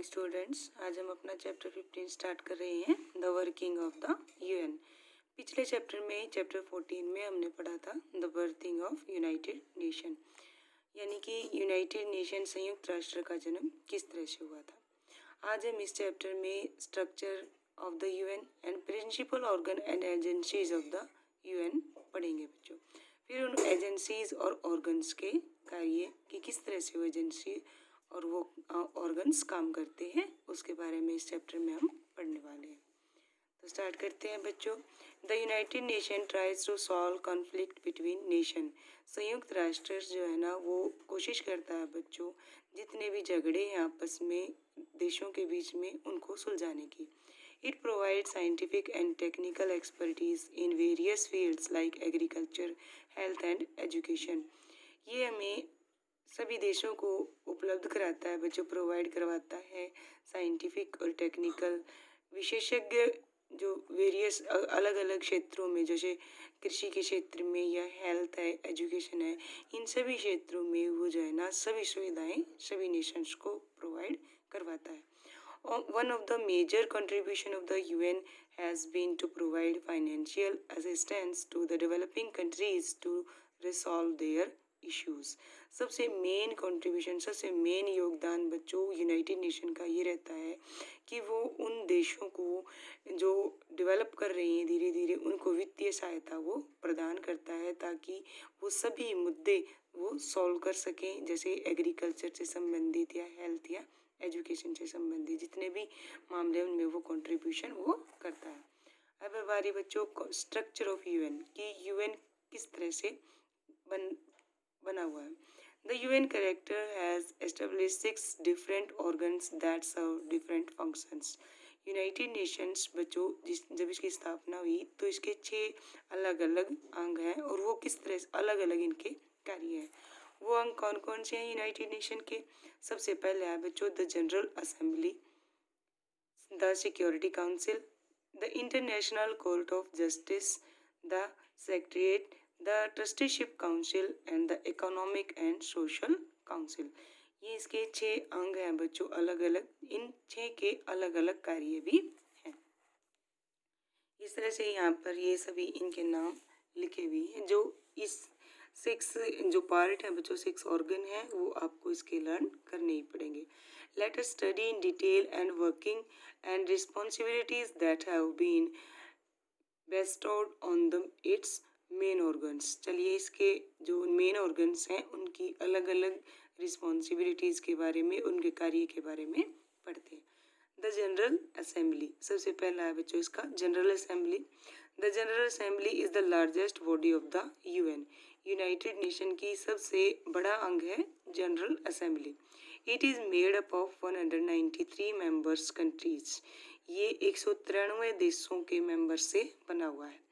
Students, आज हम अपना चैप्टर 15 स्टार्ट कर रहे हैं, the working of the UN. पिछले चैप्टर में, चैप्टर 14 में हमने पढ़ा था the berthing of United nation, यानी कि यूनाइटेड नेशन संयुक्त राष्ट्र का जन्म किस तरह से हुआ था। आज हम इस चैप्टर में structure of the UN and principal organ and agencies of the UN पढ़ेंगे बच्चों। फिर उन एजेंसीज और ऑर्गन्स के कार्य कि किस तरह से वो एजेंसी और वो ऑर्गन्स काम करते हैं, उसके बारे में इस चैप्टर में हम पढ़ने वाले हैं। तो स्टार्ट करते हैं बच्चों। The United Nation tries to solve conflict between nation. संयुक्त राष्ट्र जो है ना, वो कोशिश करता है बच्चों, जितने भी झगड़े हैं आपस में देशों के बीच में, उनको सुलझाने की। It provide scientific and technical expertise in various fields like agriculture, health and education. ये हमें सभी देशों को उपलब्ध कराता है बच्चों, प्रोवाइड करवाता है साइंटिफिक और टेक्निकल विशेषज्ञ जो वेरियस अलग अलग क्षेत्रों में, जैसे कृषि के क्षेत्र में या हेल्थ है, एजुकेशन है, इन सभी क्षेत्रों में वो जो है ना सभी सुविधाएं सभी नेशंस को प्रोवाइड करवाता है। One of the major contribution of the UN has been to provide financial assistance to the developing countries to resolve their issues। सबसे मेन कंट्रीब्यूशन, सबसे मेन योगदान बच्चों यूनाइटेड नेशन का ये रहता है कि वो उन देशों को जो डेवलप कर रही हैं धीरे धीरे, उनको वित्तीय सहायता वो प्रदान करता है ताकि वो सभी मुद्दे वो सॉल्व कर सकें, जैसे एग्रीकल्चर से संबंधित या हेल्थ या एजुकेशन से संबंधित जितने भी मामले उनमें वो कंट्रीब्यूशन वो करता है। अब हमारे बच्चों को स्ट्रक्चर ऑफ यूएन कि यूएन किस तरह से बना हुआ है। The UN character has established 6 different organs that serve different functions. United Nations बच्चों जब इसकी स्थापना हुई तो इसके 6 अलग अलग अंग हैं और वो किस तरह से अलग अलग इनके कार्य हैं। वो अंग कौन कौन से हैं यूनाइटेड नेशन के? सबसे पहले है बच्चों the general assembly, the security council, the international court of justice, the secretariat, the trusteeship council and the economic and social council. ये इसके 6 अंग हैं बच्चों अलग अलग, इन 6 के अलग अलग कार्य भी हैं। इस तरह से यहाँ पर ये सभी इनके नाम लिखे हुए हैं। जो इस 6 जो पार्ट है बच्चों, 6 ऑर्गन है, वो आपको इसके लर्न करने ही पड़ेंगे। Let us study in detail and working and responsibilities that have been bestowed on the its main organs. चलिए इसके जो मेन ऑर्गन्स हैं उनकी अलग अलग रिस्पॉन्सिबिलिटीज के बारे में, उनके कार्य के बारे में पढ़ते हैं। द जनरल असेंबली, सबसे पहला है बच्चों इसका general assembly. The general assembly is the largest body of the UN. United nation की सबसे बड़ा अंग है general assembly. It is made up of 193 members countries. ये 193 देशों के मेंबर से बना हुआ है।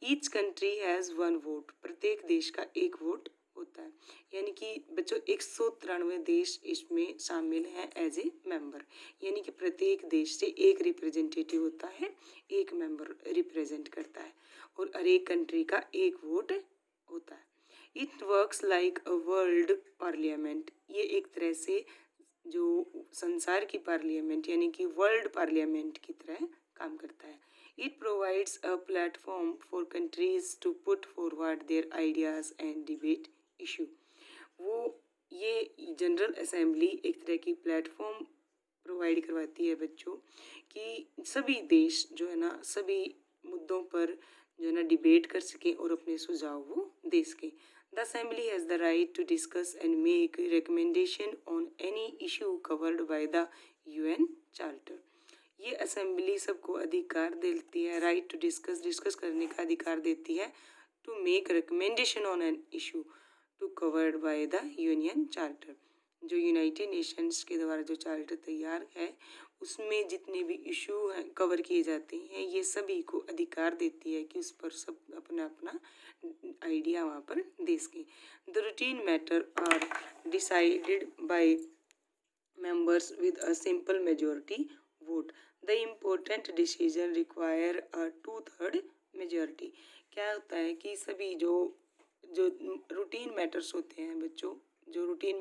ईच कंट्री हैज़ 1 वोट, प्रत्येक देश का 1 वोट होता है, यानी कि बच्चों 193 देश इसमें शामिल हैं एज ए मेंबर, यानी कि प्रत्येक देश से एक रिप्रेजेंटेटिव होता है, एक मेंबर रिप्रेजेंट करता है और हर एक कंट्री का 1 वोट होता है। It works like a world parliament. ये एक तरह से जो संसार की पार्लियामेंट यानी कि वर्ल्ड पार्लियामेंट की तरह काम करता है। It provides a platform for countries to put forward their ideas and debate issue. वो ये जनरल असेंबली एक तरह की प्लेटफॉर्म प्रोवाइड करवाती है बच्चों कि सभी देश जो है ना सभी मुद्दों पर जो है ना डिबेट कर सकें और अपने सुझाव वो दे सकें। The assembly has the right to discuss and make recommendation on any issue covered by the UN charter. ये असेंबली सबको अधिकार देती है, राइट टू डिस्कस करने का अधिकार देती है, to make recommendation on an issue to covered by the union charter. जो यूनाइटेड नेशंस के द्वारा जो चार्टर तैयार है उसमें जितने भी इशू कवर किए जाते हैं ये सभी को अधिकार देती है कि उस पर सब अपना अपना आइडिया वहाँ पर दे सकें। The routine matter are decided by members with a simple majority vote. The important decision require a 2/3 majority। क्या होता है कि सभी जो रूटीन मैटर्स होते हैं बच्चों, जो रूटीन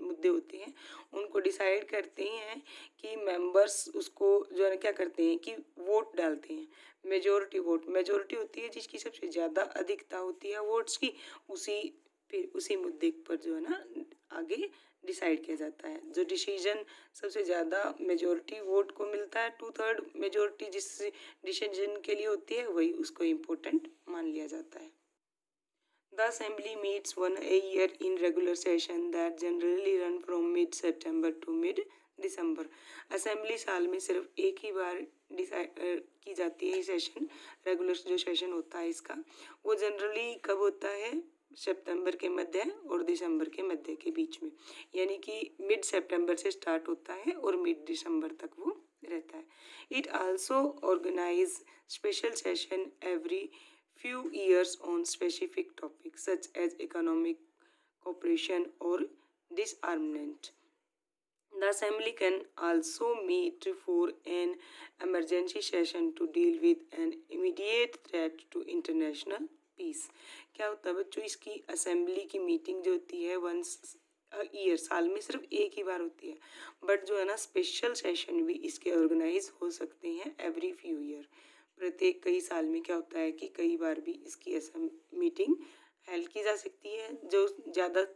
मुद्दे होते हैं उनको डिसाइड करते हैं कि मेंबर्स उसको जो है ना क्या करते हैं कि वोट डालते हैं। मेजोरिटी होती है जिसकी सबसे ज़्यादा अधिकता होती है वोट्स की, उसी मुद्दे पर जो है ना आगे डिसाइड किया जाता है। जो डिसीजन सबसे ज़्यादा मेजोरिटी वोट को मिलता है, 2/3 मेजोरिटी जिस डिसीजन के लिए होती है वही उसको इम्पोर्टेंट मान लिया जाता है। The assembly meets once a year in regular session that generally run from mid-September to mid-December. Assembly साल में सिर्फ एक ही बार डिसाइड की जाती है। सेशन रेगुलर जो सेशन होता है इसका वो जनरली कब होता है, सितंबर के मध्य और दिसंबर के मध्य के बीच में, यानी कि मिड सितंबर से स्टार्ट होता है और मिड दिसंबर तक वो रहता है। It also organise special session every few years on specific topics such as economic cooperation or disarmament. The assembly can also meet for an emergency session to deal with an immediate threat to international peace. क्या होता है बच्चों, इसकी assembly की meeting जो होती है once year, साल में सिर्फ एक ही बार होती है, बट जो है ना स्पेशल सेशन भी इसके ऑर्गेनाइज हो सकते हैं एवरी फ्यू ईयर। प्रत्येक कई साल में क्या होता है कि कई बार भी इसकी मीटिंग हेल्ड की जा सकती है। जो ज़्यादा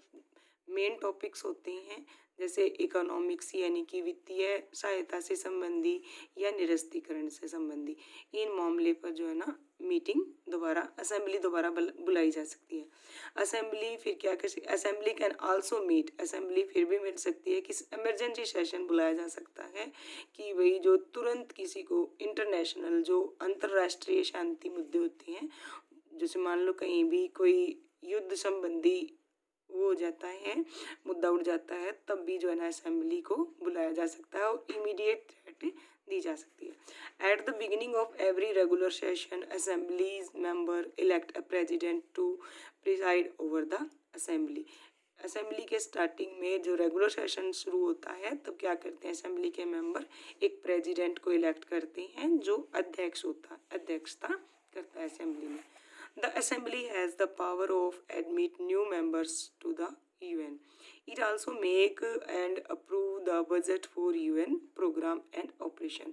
मेन टॉपिक्स होते हैं जैसे इकोनॉमिक्स यानी कि वित्तीय सहायता से संबंधी या निरस्तीकरण से संबंधी, इन मामले पर जो है ना मीटिंग असेंबली दोबारा बुलाई जा सकती है। असेंबली फिर क्या कर सकती है, assembly can also meet, assembly फिर भी मिल सकती है कि इमरजेंसी सेशन बुलाया जा सकता है कि वही जो तुरंत किसी को इंटरनेशनल जो अंतर्राष्ट्रीय शांति मुद्दे होते हैं, जैसे मान लो कहीं भी कोई युद्ध संबंधी वो हो जाता है, मुद्दा उठ जाता है, तब भी जो है ना असेंबली को बुलाया जा सकता है और इमीडिएट थ्रेट दी जा सकती है। At the beginning of every regular session assemblies member elect a president to preside over the assembly. Assembly के स्टार्टिंग में जो रेगुलर सेशन शुरू होता है तब क्या करते हैं, असेंबली के मेंबर एक प्रेसिडेंट को इलेक्ट करते हैं जो अध्यक्षता करता है असेंबली में। The assembly has the power of admit new members to the UN. It also make and approve the budget for UN program and operation.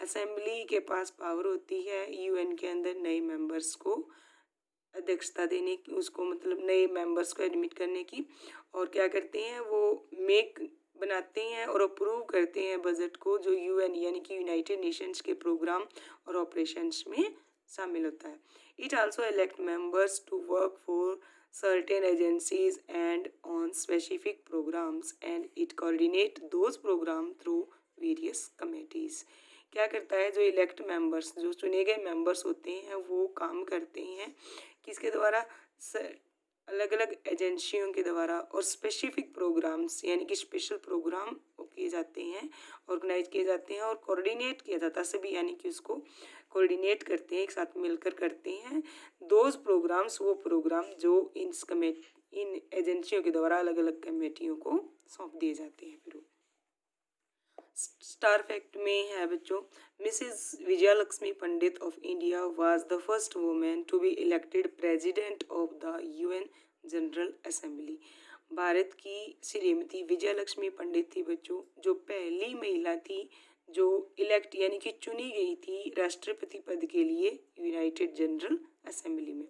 Assembly के पास पावर होती है UN के अंदर नए मेंबर्स को अध्यक्षता देने की, उसको मतलब नए मेंबर्स को एडमिट करने की, और क्या करते हैं वो बनाते हैं और अप्रूव करते हैं बजट को जो UN यानी कि यूनाइटेड नेशंस के प्रोग्राम और ऑपरेशंस में शामिल होता है। It also elect members to work for certain agencies and on specific programs and it coordinate those programs through various committees. क्या करता है, जो इलेक्ट मेंबर्स जो चुने गए मेंबर्स होते हैं वो काम करते हैं किसके द्वारा, अलग अलग एजेंसियों के द्वारा, और स्पेसिफिक प्रोग्राम्स यानी कि स्पेशल प्रोग्राम किए जाते हैं, ऑर्गेनाइज किए जाते हैं और कोऑर्डिनेट किया जाता है सभी, यानी कि उसको कोऑर्डिनेट करते हैं, एक साथ मिलकर करते हैं। दोज प्रोग्राम्स वो प्रोग्राम जो इन एजेंसियों के द्वारा अलग अलग कमेटियों को सौंप दिए जाते हैं। फिर स्टार फैक्ट में है बच्चों, Mrs Vijayalakshmi Pandit of India was the first women to be elected president of the UN general assembly. Bharat की श्रीमती विजयलक्ष्मी पंडित थी बच्चों, जो पहली महिला थी जो इलेक्ट यानी कि चुनी गई थी राष्ट्रपति पद के लिए यूनाइटेड जनरल असेंबली में।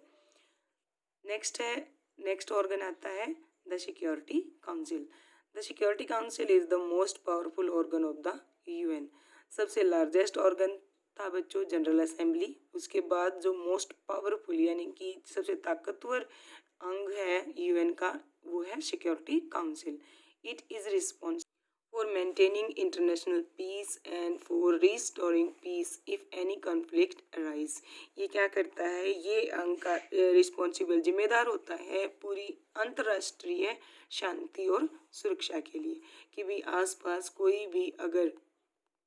नेक्स्ट ऑर्गन आता है the security council. The security council is the most powerful organ of the UN। सबसे लार्जेस्ट ऑर्गन था बच्चों जनरल असेंबली, उसके बाद जो मोस्ट पावरफुल यानी कि सबसे ताकतवर अंग है UN का वो है security council. It is responsible for maintaining international peace and for restoring peace if any conflict arise। ये क्या करता है, ये अंग का रिस्पॉन्सिबल जिम्मेदार होता है पूरी अंतर्राष्ट्रीय शांति और सुरक्षा के लिए, कि भी आसपास कोई भी अगर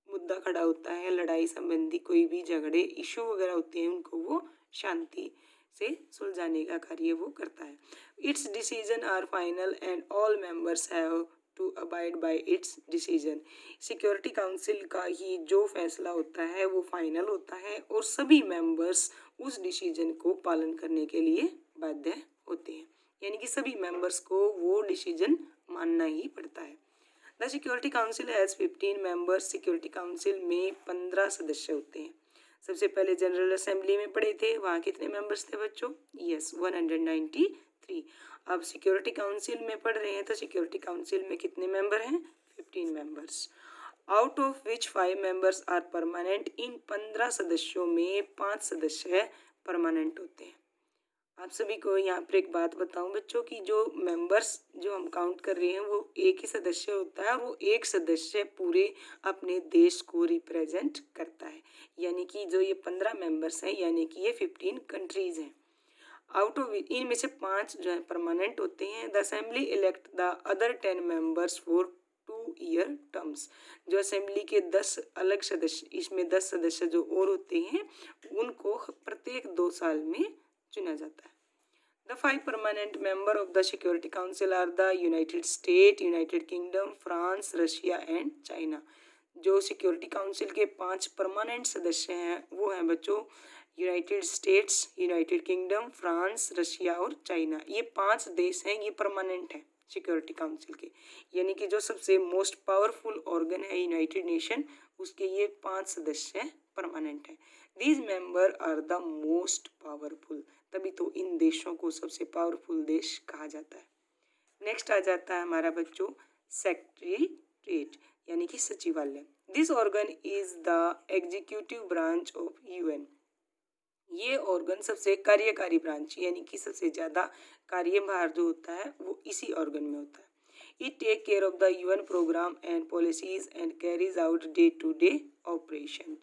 मुद्दा खड़ा होता है, लड़ाई संबंधी कोई भी झगड़े इशू वगैरह होते हैं, उनको वो शांति से सुलझाने का कार्य वो करता है। Its decision are final and all members have to abide by its decision. Security council का ही जो फैसला होता है वो फाइनल होता है और सभी मेंबर्स उस डिसीजन को पालन करने के लिए बाध्य होते हैं। यानी कि सभी मेंबर्स को वो डिसीजन मानना ही पड़ता है। The security council has 15 members. Security council में 15 सदस्य होते हैं। सबसे पहले जनरल असेंबली में पढ़े थे, वहाँ कितने मेंबर्स थे बच्चों? यस, 193। अब सिक्योरिटी काउंसिल में पढ़ रहे हैं तो सिक्योरिटी काउंसिल में कितने मेंबर हैं? 15 members, out of which 5 members are permanent. इन 15 सदस्यों में 5 सदस्य परमानेंट होते हैं। आप सभी को यहाँ पर एक बात बताऊं बच्चों कि जो मेंबर्स जो हम काउंट कर रहे हैं वो एक ही सदस्य होता है, वो एक सदस्य पूरे अपने देश को रिप्रेजेंट करता है। यानी कि जो ये 15 मेंबर्स हैं यानी कि ये 15 कंट्रीज हैं। आउट ऑफ इनमें से 5 जो है परमानेंट होते हैं। The assembly elect the other 10 members for 2-year terms. जो असेंबली के 10 अलग सदस्य, इसमें 10 सदस्य जो और होते हैं उनको प्रत्येक 2 साल में चुना जाता है। The 5 permanent member of the Security Council are the United States, United Kingdom, France, Russia and China. जो सिक्योरिटी काउंसिल के 5 परमानेंट सदस्य हैं वो हैं बच्चों United states, United kingdom, France, Russia और चाइना। ये 5 देश हैं, ये परमानेंट हैं सिक्योरिटी काउंसिल के। यानी कि जो सबसे मोस्ट पावरफुल ऑर्गन है यूनाइटेड नेशन, उसके ये 5 सदस्य परमानेंट हैं। These member are the most powerful, तभी तो इन देशों को सबसे पावरफुल देश कहा जाता है। नेक्स्ट आ जाता है हमारा बच्चों सेक्रेटेरिएट यानी कि सचिवालय। This organ is the executive branch of UN. ये ऑर्गन सबसे कार्यकारी ब्रांच यानी कि सबसे ज़्यादा कार्यभार जो होता है वो इसी ऑर्गन में होता है। It take care of the UN program and policies and carries out day to day operation.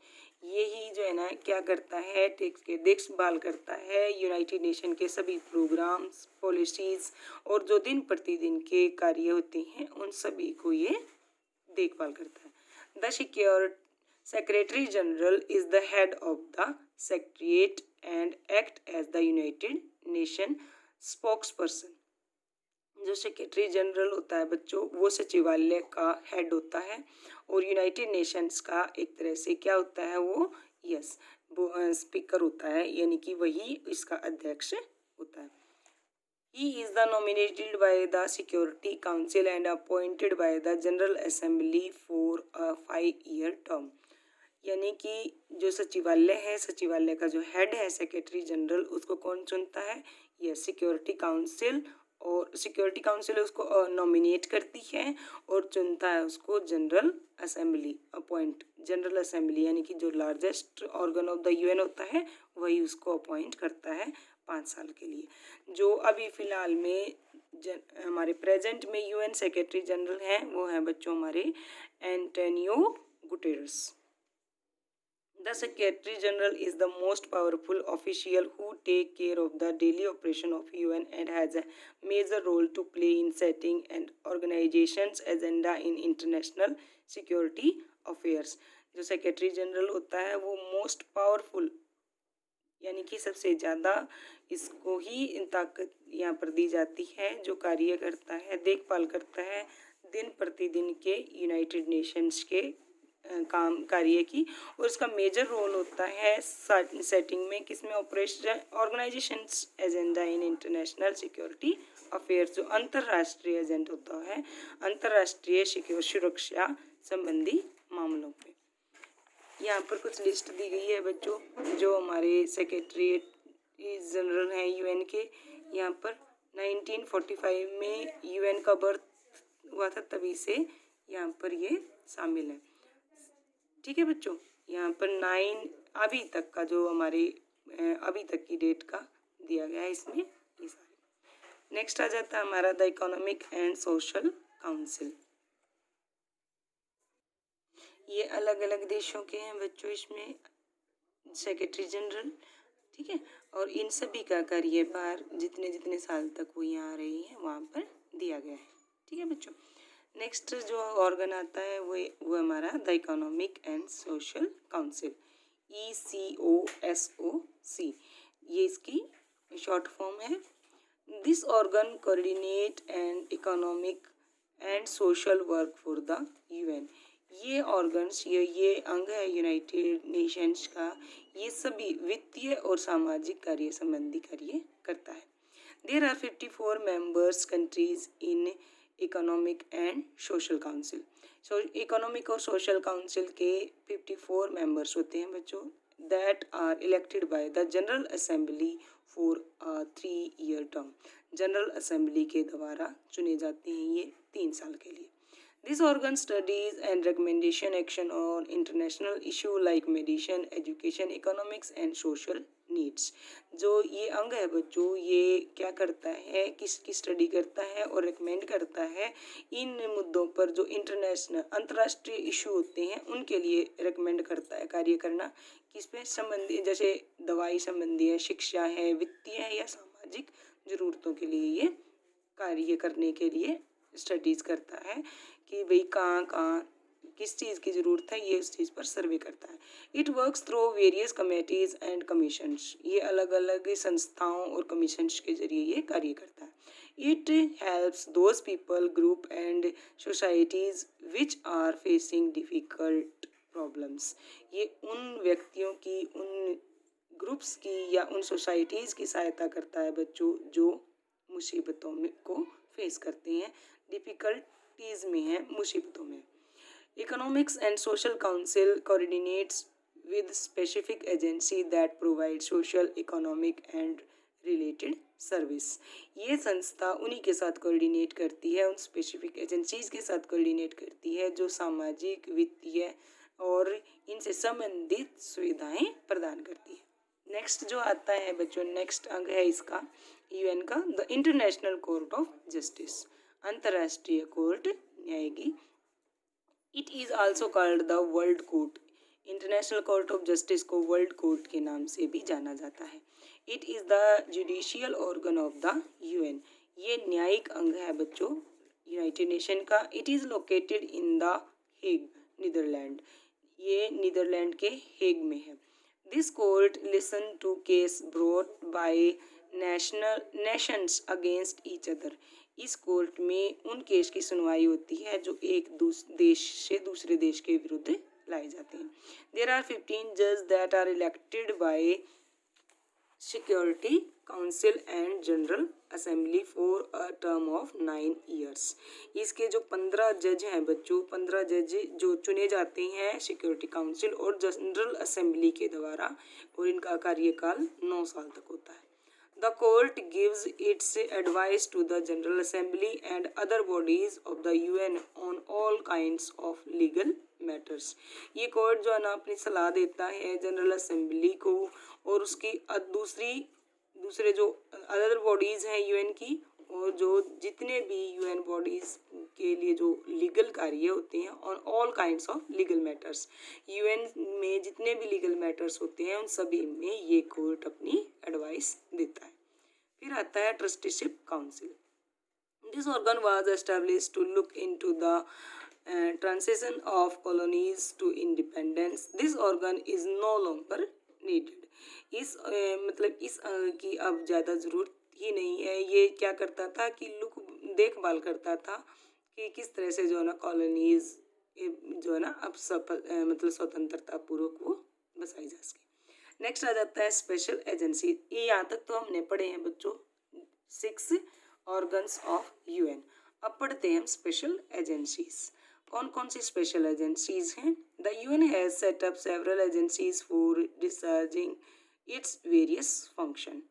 यही जो है ना क्या करता है, देखभाल करता है यूनाइटेड नेशन के सभी प्रोग्राम्स, पॉलिसीज और जो दिन प्रतिदिन के कार्य होते हैं उन सभी को ये देखभाल करता है। The secretary general is the head of the secretariat and act as the United Nation spokes person. जो सेक्रेटरी जनरल होता है बच्चों वो सचिवालय का हेड होता है और यूनाइटेड नेशंस का एक तरह से क्या होता है वो वो स्पीकर होता है यानी कि वही इसका अध्यक्ष होता है। He is the nominated by the Security Council and appointed by the General Assembly for a 5-year term। यानी कि जो सचिवालय है, सचिवालय का जो हेड है सेक्रेटरी जनरल, उसको कौन चुनता है? यह सिक्योरिटी काउंसिल, और सिक्योरिटी काउंसिल उसको नॉमिनेट करती है और चुनता है उसको जनरल असेंबली। जनरल असेंबली यानी कि जो largest organ of the UN होता है वही उसको अपॉइंट करता है 5 साल के लिए। जो अभी फ़िलहाल में हमारे प्रेजेंट में यूएन सेक्रेटरी जनरल हैं वो हैं बच्चों हमारे Antonio Guterres. The Secretary General is the most powerful official who take care of the daily operation of UN and has a major role to play in setting and organization's agenda in international security affairs। जो secretary general होता है वो most powerful यानी कि सबसे ज़्यादा इसको ही ताकत यहाँ पर दी जाती है, जो कार्य करता है, देखभाल करता है दिन प्रतिदिन के यूनाइटेड नेशंस के काम कार्य की, और इसका मेजर रोल होता है सेटिंग में, किसमें? Operation organisations agenda in international security affairs. जो अंतर्राष्ट्रीय एजेंडा होता है अंतर्राष्ट्रीय सुरक्षा संबंधी मामलों पे। यहाँ पर कुछ लिस्ट दी गई है बच्चों जो हमारे सेक्रेटरी जनरल हैं यूएन के। यहाँ पर 1945 में यूएन का बर्थ हुआ था, तभी से यहाँ पर ये शामिल है। ठीक है बच्चों, यहाँ पर 9 अभी तक का जो हमारे अभी तक की डेट का दिया गया है इसमें ये सारे। नेक्स्ट आ जाता है हमारा the economic and social council. ये अलग अलग देशों के हैं बच्चों, इसमें सेक्रेटरी जनरल, ठीक है, और इन सभी का कार्यभार जितने जितने साल तक वो यहाँ रही है वहाँ पर दिया गया है। ठीक है बच्चों, नेक्स्ट जो ऑर्गन आता है वो हमारा the economic and social council, ECOSOC, ये इसकी शॉर्ट फॉर्म है। This organ coordinate and economic and social work for the UN. ये ऑर्गन्स ये अंग है यूनाइटेड नेशंस का, ये सभी वित्तीय और सामाजिक कार्य संबंधी कार्य करता है। There are 54 members countries in economic and social council. So economic और सोशल काउंसिल के 54 मेंबर्स होते हैं बच्चों, that are elected by the general assembly for 3-year term. General assembly के द्वारा चुने जाते हैं ये 3 साल के लिए. This organ studies and recommendation action on international issue like medicine, education, economics and social needs. जो ये अंग है बच्चों, ये क्या करता है, किसकी स्टडी करता है और रिकमेंड करता है इन मुद्दों पर जो इंटरनेशनल अंतर्राष्ट्रीय इशू होते हैं उनके लिए रिकमेंड करता है कार्य करना. किस पे संबंधी, जैसे दवाई संबंधी है, शिक्षा है, वित्तीय है या सामाजिक ज़रूरतों के लिए ये कार्य करने के लिए स्टडीज़ करता है कि भाई कहाँ किस चीज़ की ज़रूरत है, ये उस चीज़ पर सर्वे करता है. It works through various committees and commissions. ये अलग अलग संस्थाओं और कमीशंस के जरिए ये कार्य करता है. It helps those people group and societies which are facing difficult problems. ये उन व्यक्तियों की, उन ग्रुप्स की या उन सोसाइटीज़ की सहायता करता है बच्चों जो मुसीबतों में को फेस करते हैं, डिफ़िकल्टीज़ में हैं, मुसीबतों में. Economics and social council coordinates with specific agency that provide social, economic and related service. ये संस्था उन्हीं के साथ कोऑर्डिनेट करती है, उन स्पेसिफिक एजेंसीज के साथ कोऑर्डिनेट करती है जो सामाजिक, वित्तीय और इनसे संबंधित सुविधाएं प्रदान करती है. नेक्स्ट जो आता है बच्चों, नेक्स्ट अंग है इसका यूएन का, the international court of justice, अंतर्राष्ट्रीय कोर्ट न्याय की. It is also called the world court. International court of justice को वर्ल्ड कोर्ट के नाम से भी जाना जाता है. It is the judicial organ of the UN. ये न्यायिक अंग है बच्चों यूनाइटेड नेशन का. It is located in the Hague, Netherlands. ये नीदरलैंड के हेग में है. This court listen to case brought bye Nations against each other. इस कोर्ट में उन केस की सुनवाई होती है जो एक देश से दूसरे देश के विरुद्ध लाए जाते हैं. देयर आर 15 जज that are elected by security council and general assembly for a term of 9 years. इसके जो 15 जज हैं बच्चों, 15 जज जो चुने जाते हैं सिक्योरिटी काउंसिल और जनरल असेंबली के द्वारा, और इनका कार्यकाल 9 साल तक होता है. The court gives its advice to the General Assembly and other bodies of the UN on all kinds of legal matters. ये कोर्ट जो है ना अपनी सलाह देता है जनरल असेंबली को और उसकी दूसरे जो अदर बॉडीज़ हैं यूएन की, और जो जितने भी यूएन बॉडीज़ के लिए जो लीगल कार्य होते हैं, on all kinds of legal matters. UN में जितने भी लीगल मैटर्स होते हैं उन सभी में ये कोर्ट अपनी एडवाइस देता है. फिर आता है trusteeship council. This organ was established to look into the transition of colonies to independence. This organ is no longer needed. इस की अब ज़्यादा ज़रूरत ही नहीं है. ये क्या करता था कि देखभाल करता था कि किस तरह से जो है ना कॉलोनीज जो है ना अब स्वतंत्रता पूर्वक वो बसाई जा सके. नेक्स्ट आ जाता है स्पेशल एजेंसी. ये यहाँ तक तो हमने पढ़े हैं बच्चों 6 ऑर्गन्स ऑफ यूएन. अब पढ़ते हैं हम स्पेशल एजेंसीज. कौन कौन सी स्पेशल एजेंसीज हैं? The UN has set up several agencies for discharging its various function.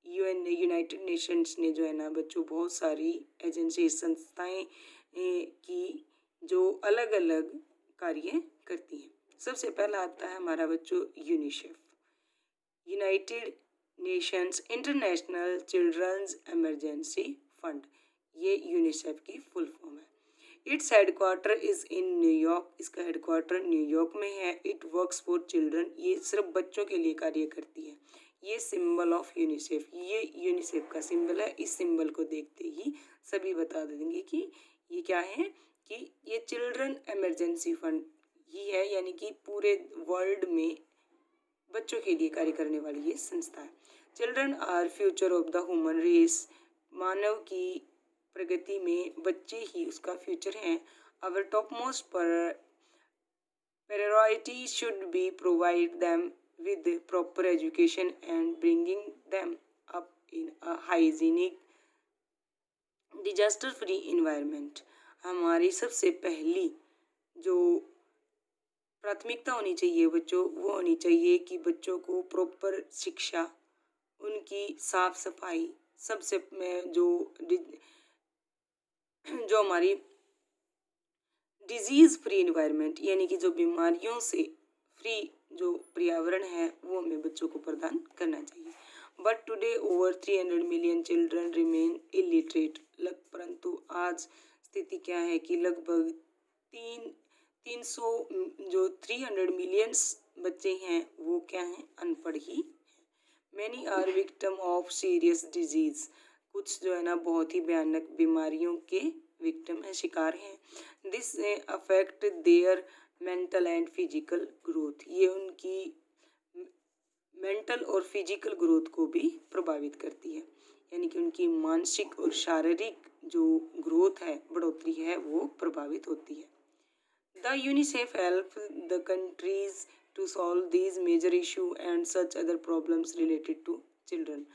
UN ने, यूनाइटेड नेशंस ने जो है ना बच्चों बहुत सारी एजेंसी संस्थाएं की जो अलग अलग कार्य करती हैं. सबसे पहला आता है हमारा बच्चों UNICEF, United Nations international children's emergency fund. ये यूनिसेफ की फुल फॉर्म है. Its headquarter is in New York. इसका हेडक्वार्टर न्यूयॉर्क में है. It works for children. ये सिर्फ बच्चों के लिए कार्य करती है. ये सिंबल ऑफ यूनिसेफ, ये यूनिसेफ का सिंबल है. इस सिंबल को देखते ही सभी बता देंगे कि ये क्या है, कि ये चिल्ड्रन इमरजेंसी फंड ही है, यानी कि पूरे वर्ल्ड में बच्चों के लिए कार्य करने वाली ये संस्था है. Children are future of the human race. मानव की प्रगति में बच्चे ही उसका फ्यूचर हैं. Our top most priority should be provide them with proper education and bringing them up in a hygienic disaster free environment. हमारी सबसे पहली जो प्राथमिकता होनी चाहिए बच्चों, वो होनी चाहिए कि बच्चों को प्रॉपर शिक्षा, उनकी साफ सफाई, सबसे जो हमारी डिजीज फ्री इन्वायरमेंट यानी कि जो बीमारियों से फ्री जो पर्यावरण है वो हमें बच्चों को प्रदान करना चाहिए। But today over 300 million children remain illiterate. परंतु आज स्थिति क्या है कि लगभग 300 जो 300 मिलियंस बच्चे हैं वो क्या हैं, अनपढ़ ही। Many are victim of serious disease. कुछ जो है ना बहुत ही भयानक बीमारियों के विक्टिम है, शिकार हैं। This affect their mental and physical growth. ये उनकी मेंटल और फिजिकल ग्रोथ को भी प्रभावित करती है, यानी कि उनकी मानसिक और शारीरिक जो ग्रोथ है, बढ़ोतरी है, वो प्रभावित होती है। The UNICEF help the countries to solve these major issue and such other problems related to children.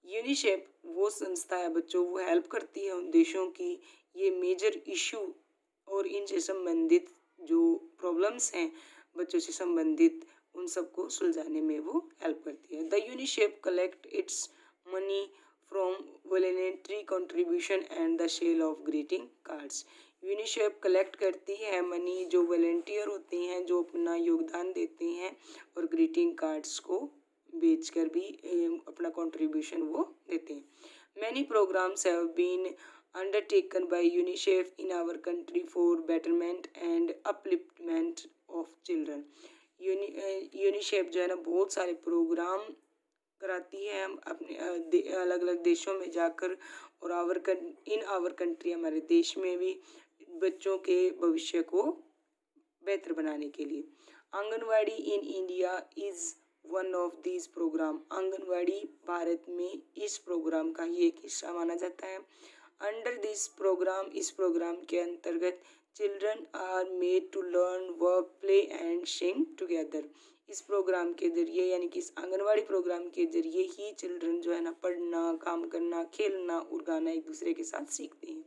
UNICEF वो संस्था है बच्चों, वो हेल्प करती है उन देशों की ये मेजर इशू और इनसे संबंधित जो प्रॉब्लम्स हैं बच्चों से संबंधित, उन सबको सुलझाने में वो हेल्प करती है। The UNICEF collect its money from voluntary contribution and the sale of greeting cards. UNICEF collect करती है मनी जो वॉलंटियर होते हैं, जो अपना योगदान देते हैं और ग्रीटिंग कार्ड्स को बेचकर भी अपना कंट्रीब्यूशन वो देते हैं। Many programs have been undertaken by UNICEF in our country for betterment and upliftment of children. UNICEF जो है ना बहुत सारे प्रोग्राम कराती है अपने अलग अलग देशों में जाकर, और इन आवर कंट्री हमारे देश में भी बच्चों के भविष्य को बेहतर बनाने के लिए। Anganwadi in India is one of this program. Anganwadi Bharat में इस प्रोग्राम का ही एक हिस्सा माना जाता है। अंडर दिस प्रोग्राम, इस प्रोग्राम के अंतर्गत children are made to learn, work, play and sing together. इस प्रोग्राम के जरिए यानी कि इस आंगनवाड़ी प्रोग्राम के जरिए ही चिल्ड्रन जो है ना पढ़ना, काम करना, खेलना और गाना एक दूसरे के साथ सीखते हैं।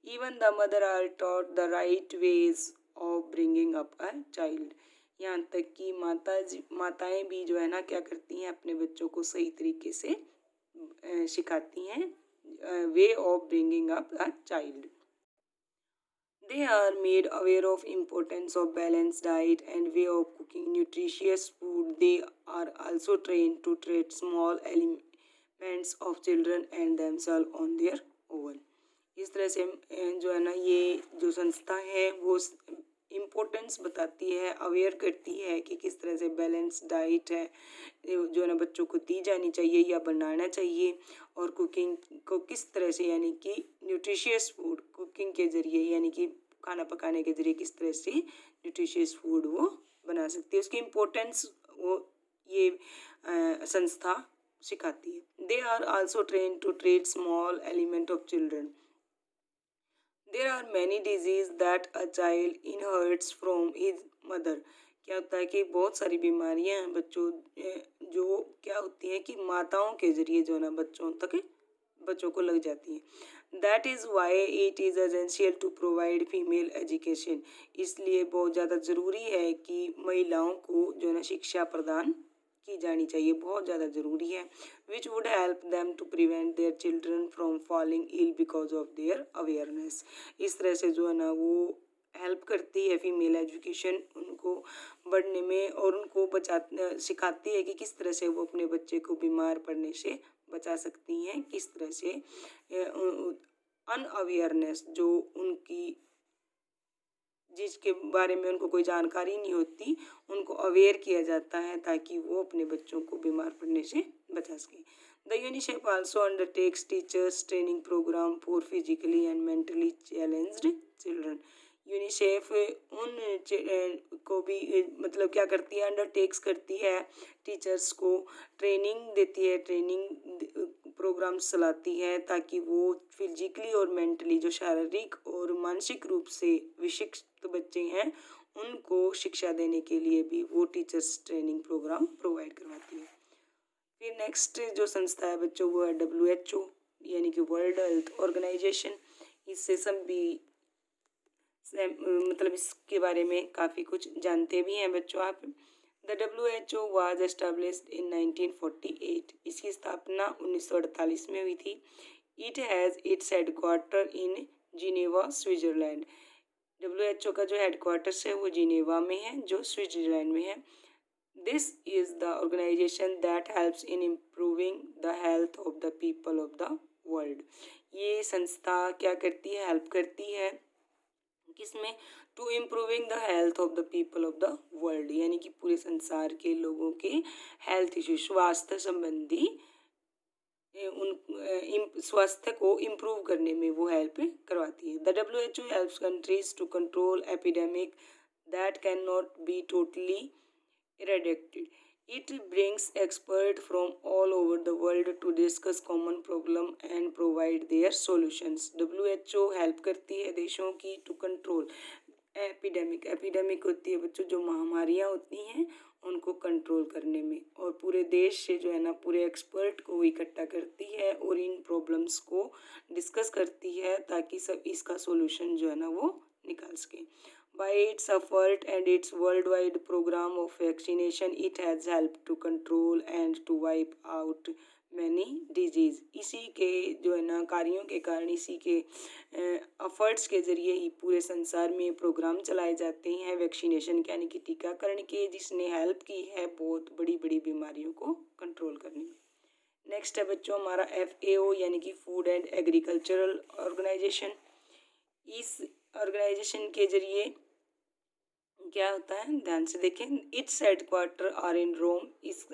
Even the mother are taught the right ways of bringing up a child. यहाँ तक कि माताएं भी जो है ना क्या करती हैं, अपने बच्चों को सही तरीके से सिखाती हैं way of bringing up a child. They are made aware of importance of balanced diet and way of cooking nutritious food. They are also trained to treat small elements of children and themselves on their own. इस तरह से जो है ना ये जो संस्था है वो इम्पोर्टेंस बताती है, अवेयर करती है कि किस तरह से बैलेंस डाइट है जो है ना बच्चों को दी जानी चाहिए या बनाना चाहिए, और कुकिंग को किस तरह से यानी कि न्यूट्रिशियस फूड कुकिंग के ज़रिए यानी कि खाना पकाने के ज़रिए किस तरह से न्यूट्रिशियस फूड वो बना सकती है, उसकी इम्पोर्टेंस वो ये संस्था सिखाती है। They are also train to treat small element of children. There are many disease that a child inherits from his mother. क्या होता है कि बहुत सारी बीमारियां हैं बच्चों जो क्या होती हैं कि माताओं के जरिए जो है ना बच्चों को लग जाती हैं। That is why it is essential to provide female education. इसलिए बहुत ज़्यादा ज़रूरी है कि महिलाओं को जो है ना शिक्षा प्रदान की जानी चाहिए, बहुत ज़्यादा ज़रूरी है। Which would help them to prevent their children from falling ill because of their awareness. इस तरह से जो है ना वो हेल्प करती है फीमेल एजुकेशन उनको बढ़ने में, और उनको सिखाती है कि किस तरह से वो अपने बच्चे को बीमार पड़ने से बचा सकती हैं, किस तरह से अनअवेयरनेस जो उनकी जिसके बारे में उनको कोई जानकारी नहीं होती उनको अवेयर किया जाता है ताकि वो अपने बच्चों को बीमार पड़ने से बचा सके। The UNICEF also undertakes teachers training program for physically and mentally challenged children. UNICEF उन को भी मतलब क्या करती है, अंडरटेक्स करती है टीचर्स को ट्रेनिंग देती है, ट्रेनिंग प्रोग्राम्स चलाती है ताकि वो फिजिकली और मेंटली जो शारीरिक और मानसिक रूप से विशिष्ट बच्चे हैं उनको शिक्षा देने के लिए भी वो टीचर्स ट्रेनिंग प्रोग्राम प्रोवाइड करवाती है। फिर नेक्स्ट जो संस्था है बच्चों वो है WHO यानी कि वर्ल्ड हेल्थ ऑर्गेनाइजेशन। इससे सब भी मतलब इसके बारे में काफ़ी कुछ जानते भी हैं बच्चों आप। The WHO was established in 1948। इसकी स्थापना 1948 में हुई थी। It has its headquarter in Geneva Switzerland. WHO का जो हेडक्वार्टर्स है वो जिनेवा में है जो स्विट्ज़रलैंड में है। This is the organisation that helps in improving the health of the people of the world. ये संस्था क्या करती है, हेल्प करती है किसमें, to improving the health of the people of the world, यानी कि पूरे संसार के लोगों के हेल्थ इशू, स्वास्थ्य संबंधी उन स्वास्थ्य को इम्प्रूव करने में वो हेल्प करवाती है। The WHO helps countries to control epidemic that can not be totally eradicated. It brings experts from all over the world to discuss common problem and provide their solutions. WHO help करती है देशों की to control epidemic. Epidemic होती है बच्चों जो महामारियाँ होती हैं उनको कंट्रोल करने में, और पूरे देश से जो है ना पूरे एक्सपर्ट को वो इकट्ठा करती है और इन प्रॉब्लम्स को डिस्कस करती है ताकि सब इसका सोल्यूशन जो है ना वो निकाल सकें। By its effort and its worldwide program of vaccination, it has helped to control and to wipe out many disease. इसी के जो है ना कार्यों के कारण, इसी के एफर्ट्स के ज़रिए ही पूरे संसार में प्रोग्राम चलाए जाते हैं वैक्सीनेशन यानी कि टीकाकरण के, जिसने हेल्प की है बहुत बड़ी बड़ी बीमारियों को कंट्रोल करने में। नेक्स्ट है बच्चों हमारा FAO यानी कि फूड एंड एग्रीकल्चरल ऑर्गेनाइजेशन। इस ऑर्गेनाइजेशन के जरिए क्या होता है, ध्यान से देखें। इट्स हेडक्वार्टर आर इन रोम। इस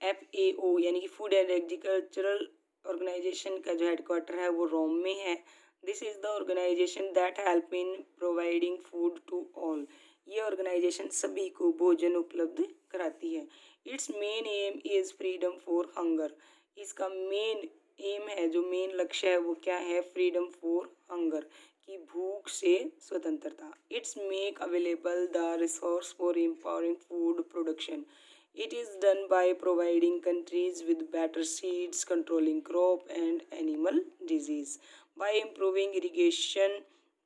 FAO यानी कि फूड एंड एग्रीकल्चरल ऑर्गेनाइजेशन का जो हेडक्वार्टर है वो रोम में है। This is the organisation that help in providing food to all. ये ऑर्गेनाइजेशन सभी को भोजन उपलब्ध कराती है। Its main aim is freedom for hunger. इसका मेन एम है, जो मेन लक्ष्य है वो क्या है, फ्रीडम फॉर हंगर की भूख से स्वतंत्रता। It's make available the resource for empowering food production. It is done by providing countries with better seeds, controlling crop and animal disease, bye improving irrigation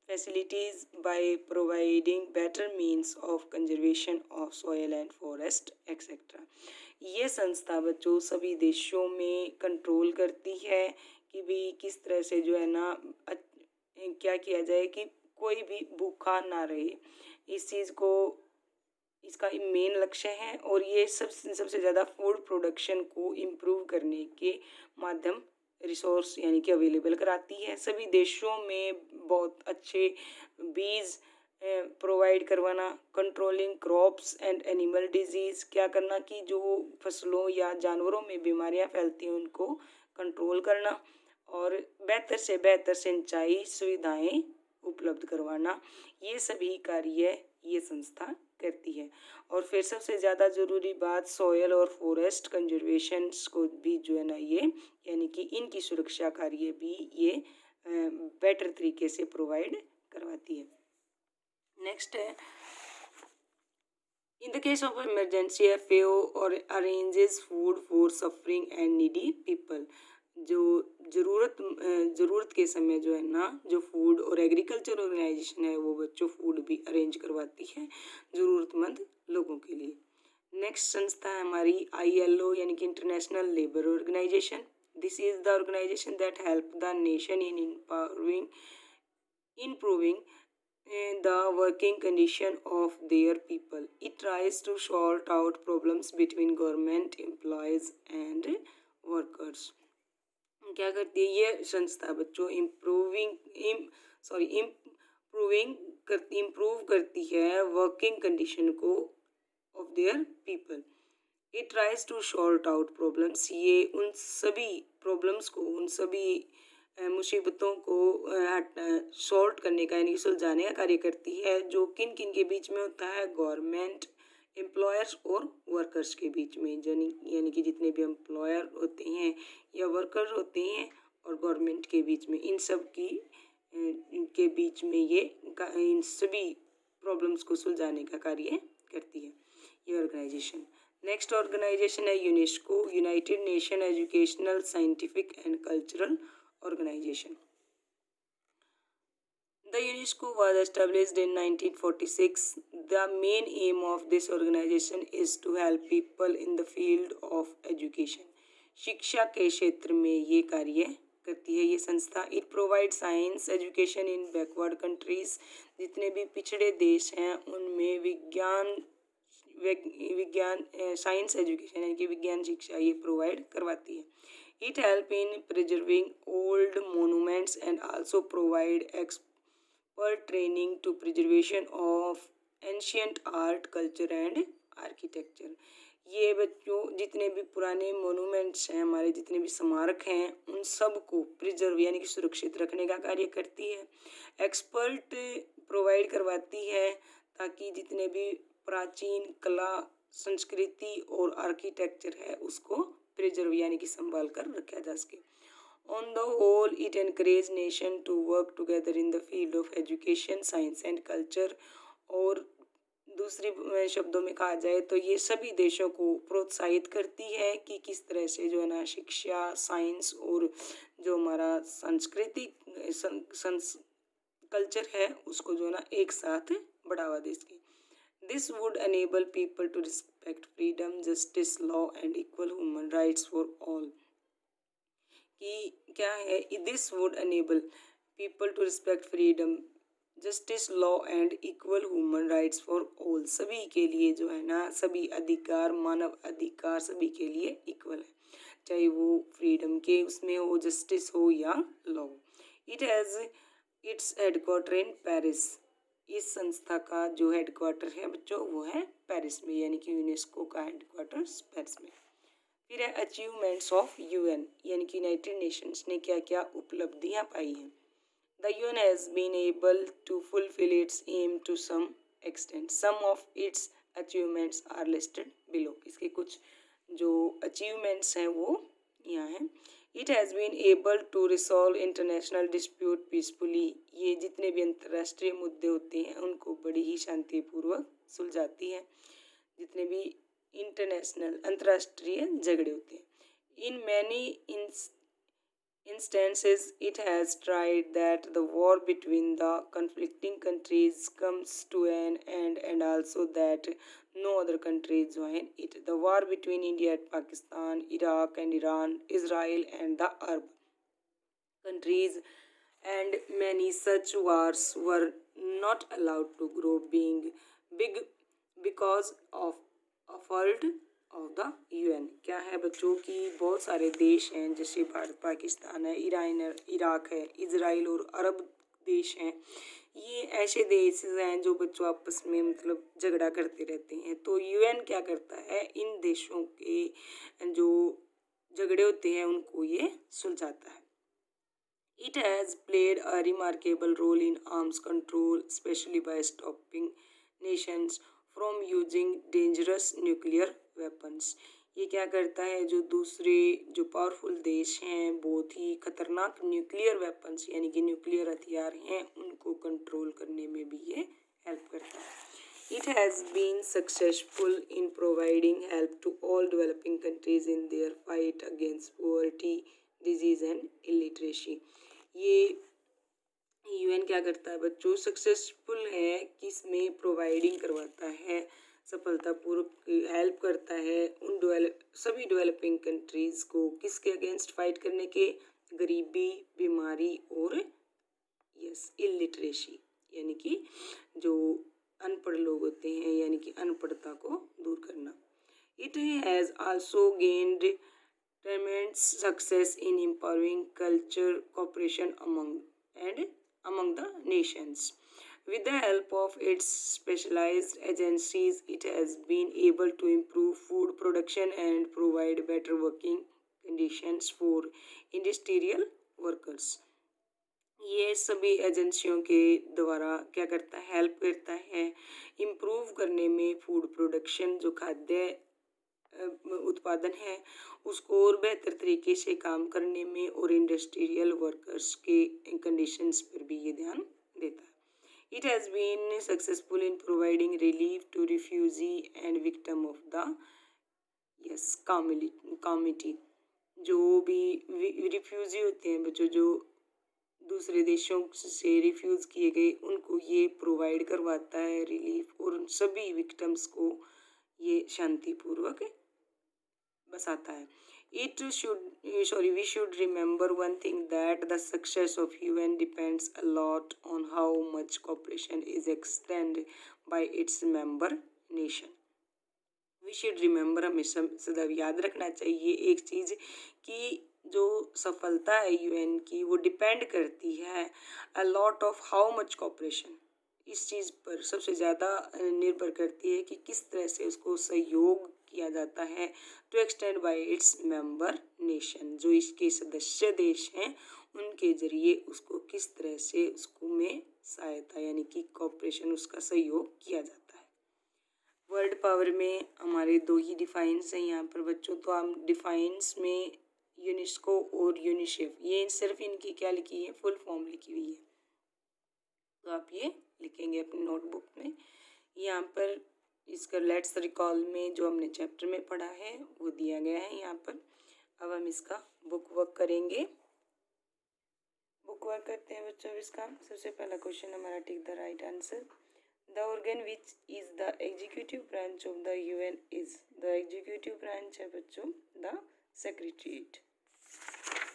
facilities, by providing better means of conservation of soil and forest etc. ये संस्था बच्चों सभी देशों में control करती है कि भी किस तरह से जो है ना क्या किया जाए कि कोई भी भूखा ना रहे। इस चीज़ को, इसका मेन लक्ष्य है, और ये सबसे ज़्यादा फूड प्रोडक्शन को इम्प्रूव करने के माध्यम रिसोर्स यानी कि अवेलेबल कराती है। सभी देशों में बहुत अच्छे बीज प्रोवाइड करवाना, controlling crops and animal disease, क्या करना कि जो फसलों या जानवरों में बीमारियां फैलती हैं उनको कंट्रोल करना, और बेहतर से बेहतर सिंचाई सुविधाएं उपलब्ध करवाना। ये सभी कार्य ये संस्था करती है। और फिर सबसे ज़्यादा ज़रूरी बात, सॉयल और फॉरेस्ट कंजर्वेशन को भी जो है ना ये यानी कि इनकी सुरक्षा कार्य भी ये बेटर तरीके से प्रोवाइड करवाती है। नेक्स्ट है, in the case of emergency FAO और arranges food for suffering and needy people. जो ज़रूरत के समय जो है ना जो फूड और एग्रीकल्चर ऑर्गेनाइजेशन है वो बच्चों फूड भी अरेंज करवाती है ज़रूरतमंद लोगों के लिए। नेक्स्ट संस्था है हमारी ILO यानी कि international labour organisation. This is the organisation that help the nation in improving the working condition of their people. It tries to sort out problems between government employees and workers. क्या करती है ये संस्था बच्चों, improve करती है working condition को of their people. It tries to sort out problems. ये उन सभी प्रॉब्लम्स को, उन सभी मुसीबतों को सॉल्व करने का यानी सुलझाने का कार्य करती है, जो किन किन के बीच में होता है, गवर्नमेंट, एम्प्लॉयर्स और वर्कर्स के बीच में, यानी कि जितने भी एम्प्लॉयर होते हैं या वर्कर होते हैं और गवर्नमेंट के बीच में, इन सब की इनके बीच में ये इन सभी प्रॉब्लम्स को सुलझाने का कार्य करती है ये ऑर्गेनाइजेशन। नेक्स्ट ऑर्गेनाइजेशन है UNESCO, United Nation educational, scientific and cultural organisation. The UNESCO was established in 1946. The main aim of this organization is to help people in the field of education. शिक्षा के क्षेत्र में ये कार्य करती है ये संस्था। It provides science education in backward countries. जितने भी पिछड़े देश हैं उनमें विज्ञान साइंस एजुकेशन यानी कि विज्ञान शिक्षा ये प्रोवाइड करवाती है। It help in preserving old monuments and also provide for training to preservation of ancient art, culture and architecture. ये बच्चों जितने भी पुराने मोनूमेंट्स हैं, हमारे जितने भी स्मारक हैं, उन सब को प्रिजर्व यानी कि सुरक्षित रखने का कार्य करती है। एक्सपर्ट प्रोवाइड करवाती है ताकि जितने भी प्राचीन कला, संस्कृति और आर्किटेक्चर है उसको प्रिजर्व यानी कि संभाल कर रखा जा सके। On the whole, it encourages nations to work together in the field of education, science and culture. और दूसरी शब्दों में कहा जाए तो ये सभी देशों को प्रोत्साहित करती है कि किस तरह से जो है ना शिक्षा, साइंस और जो हमारा सांस्कृतिक कल्चर है उसको जो है ना एक साथ बढ़ावा दे सके। This would enable people to respect freedom, justice, law and equal human rights for all. कि क्या है, this would enable people to respect freedom, justice, law and equal human rights for all. सभी के लिए जो है ना सभी अधिकार, मानव अधिकार सभी के लिए इक्वल है, चाहे वो फ्रीडम के उसमें हो, जस्टिस हो या law. It has its headquarter in Paris. इस संस्था का जो हेडक्वार्टर है बच्चों वो है पेरिस में, यानी कि यूनेस्को का हेडक्वार्टर पेरिस में। फिर है अचीवमेंट्स ऑफ यूएन, यानी कि यूनाइटेड नेशंस ने क्या क्या उपलब्धियां पाई हैं। The UN has been able to fulfil its aim to some extent. Some of its achievements are listed below. इसके कुछ जो अचीवमेंट्स हैं वो यहाँ हैं। It has been able to resolve international dispute peacefully. ये जितने भी अंतर्राष्ट्रीय मुद्दे होते हैं उनको बड़ी ही शांतिपूर्वक सुलझाती है, जितने भी इंटरनेशनल अंतर्राष्ट्रीय झगड़े होते हैं। In many instances it has tried that the war between the conflicting countries comes to an end and also that no other countries join it. The war between India and Pakistan, Iraq and Iran, Israel and the Arab countries and many such wars were not allowed to grow being big because of fault of the UN. क्या है बच्चों की बहुत सारे देश हैं जैसे भारत, पाकिस्तान है, ईरान है, इराक है, इजराइल और अरब देश हैं। ये ऐसे देश हैं जो बच्चों आपस में मतलब झगड़ा करते रहते हैं। तो यूएन क्या करता है, इन देशों के जो झगड़े होते हैं उनको ये सुलझाता है। It has played a remarkable role in arms control, especially by stopping nations from using dangerous nuclear weapons. ये क्या करता है, जो दूसरे जो पावरफुल देश हैं बहुत ही खतरनाक न्यूक्लियर वेपन्स यानी कि न्यूक्लियर हथियार हैं उनको कंट्रोल करने में भी ये हेल्प करता है। It has been successful in providing help to all developing countries in their fight against poverty, disease and illiteracy. ये यूएन क्या करता है बच्चों, सक्सेसफुल है किसमें, प्रोवाइडिंग करवाता है, सफलतापूर्वक हेल्प करता है उन सभी डेवलपिंग कंट्रीज़ को किसके अगेंस्ट फाइट करने के, गरीबी, बीमारी और इलिटरेसी यानी कि जो अनपढ़ लोग होते हैं यानी कि अनपढ़ता को दूर करना। It has also gained tremendous success in empowering culture cooperation among the nations. With the help of its specialized agencies, it has been able to improve food production and provide better working conditions for industrial workers. ये सभी एजेंसियों के द्वारा क्या करता है, help करता है इम्प्रूव करने में फूड प्रोडक्शन, जो खाद्य उत्पादन है उसको और बेहतर तरीके से काम करने में और इंडस्ट्रियल वर्कर्स के कंडीशंस पर भी ये ध्यान देता है। It has been successful in providing relief to refugee and victim of the yes, committee, जो भी रिफ्यूजी होते हैं बच्चों, जो दूसरे देशों से रिफ्यूज़ किए गए, उनको ये प्रोवाइड करवाता है रिलीफ, और उन सभी विक्टिम्स को ये शांतिपूर्वक बसाता है. We should remember one thing, that the success of UN depends a lot on how much cooperation is extended by its member nation. We should remember, हमेशा सदा याद रखना चाहिए एक चीज़, कि जो सफलता है UN की वो डिपेंड करती है a lot of how much cooperation, इस चीज़ पर सबसे ज़्यादा निर्भर करती है कि किस तरह से उसको सहयोग किया जाता है to extend by its member nation, जो इसके सदस्य देश हैं उनके जरिए उसको किस तरह से उसको में सहायता यानी कि कोऑपरेशन, उसका सहयोग किया जाता है. वर्ल्ड पावर में हमारे दो ही डिफाइंस हैं यहाँ पर बच्चों. तो हम डिफाइंस में यूनेस्को और यूनिसेफ, ये सिर्फ इनकी क्या लिखी है, फुल फॉर्म लिखी हुई है, तो आप ये लिखेंगे अपनी नोटबुक में. यहाँ पर इसका लेट्स रिकॉल में जो हमने चैप्टर में पढ़ा है वो दिया गया है यहाँ पर. अब हम इसका बुक वर्क करेंगे. बुक वर्क करते हैं बच्चों. इसका सबसे पहला क्वेश्चन हमारा, tick the right answer. The organ which is the executive branch of the UN is. The executive branch है बच्चों द सेक्रेटेरिएट.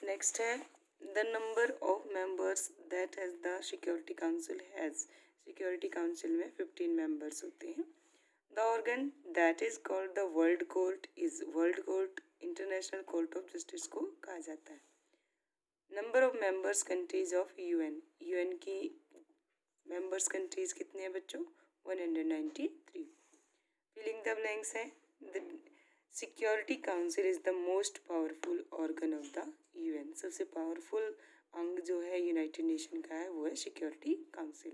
नेक्स्ट है, the number of members that has the security council has. Security council में 15 members होते हैं. The organ that is called the World Court is World Court, International Court of Justice को कहा जाता है. Number of members countries of UN. UN की members countries कितने हैं बच्चों, 193. Filling the blanks है, the Security Council is the most powerful organ of the UN. सबसे powerful अंग जो है यूनाइटेड नेशन का है वो है सिक्योरिटी काउंसिल.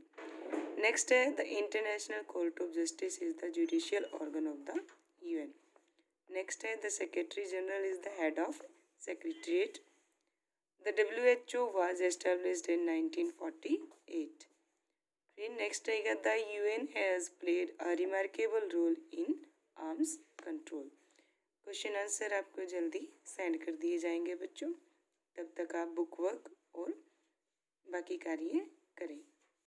नेक्स्ट है, the international court of justice is the judicial organ of the UN. Next है, the secretary general is the head of secretariat. The WHO was established in 1948. फिर next रहेगा, the UN has played a remarkable role in arms control. Question answer आपको जल्दी send कर दिए जाएंगे बच्चों. तब तक आप बुक वर्क और बाकी कार्य करें.